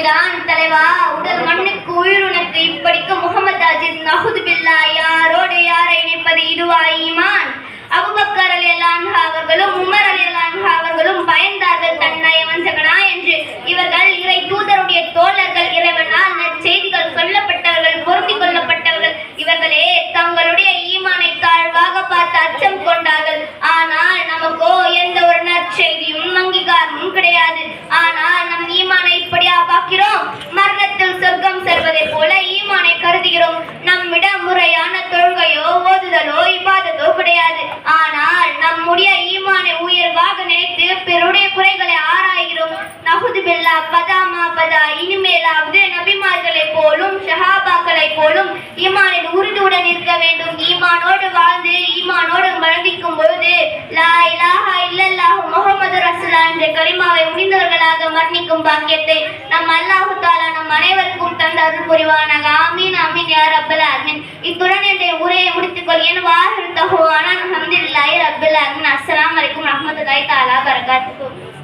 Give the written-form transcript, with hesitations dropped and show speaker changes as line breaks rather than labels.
உண்மைதான் தலைவா. உடல் மண்ணுக்கு உயிருனக்கு இப்படிக்கு முகமது அஜித் நஹுது பில்லா. யாரோடு யாரை இணைப்பது இதுவா ஈமான்? அபூபக்கர் ரலியல்லாஹு அன்ஹு அவர்களும் உமர் ரலியல்லாஹு அன்ஹு அவர்களும் பயந்தார்கள் தன்னை வஞ்சகனா என்று. இவர்கள் இறை தூதருடைய தோழர்கள், இறைவனால் நற்செய்திகள் சொல்லப்பட்டவர்கள், பொருந்திக் கொள்ளப்பட்டவர்கள். இவர்களே தங்களுடைய ஈமானை தாழ்வாக பார்த்து அச்சம் கொண்டார்கள். ஆனால் நமக்கோ எந்த ஒரு நற்செய்தியும் அங்கீகாரமும் கிடையாது. ஆனால் நம் ஈமானை இப்படியா பார்க்கிறோம்? மரணத்தில் சொர்க்கம் செல்வதை போல ஈமானை கருதுகிறோம். நம்மிடம் முறையான தொழுகையோ ஓதுதலோ இபாதத்தோ கிடையாது. ஆனால் நம்முடைய ஈமானை உயர்வாக நினைத்து பிறருடைய குறைகளை ஆராய்கிறோம். நஹுது பில்லா பதாமா பதா. இனிமேலாவது நபிமார்களை போலும் ஷஹாபாக்களை போலும் ஈமானில் உறுதியுடன் இருக்க வேண்டும். ஈமானோடு வாழ்ந்து ஈமானோடு மரணிக்கும் பொழுது லா இலாஹா இல்லல்லாஹு முஹம்மது ரசூலுல்லாஹ் என்ற கலிமாவை முடிந்தவர்களாக மரணிக்கும் பாக்கியத்தை நம் அல்லாஹ் தஆலா நம் அனைவருக்கும் தந்து அருள் புரிவானாக. ஆமீன் ஆமீன் யா ரப்பல் ஆலமீன். இத்துடன் என்னுடைய உரையை முடித்துக் கொள்கிறேன். வாஹிரு தஹ்வானா அல்ஹம்துலில்லாஹி ரப்பில் ஆலமீன். அஸ்ஸலாமு அலைக்கும் வரஹ்மத்துல்லாஹி தஆலா வபரகாத்துஹு.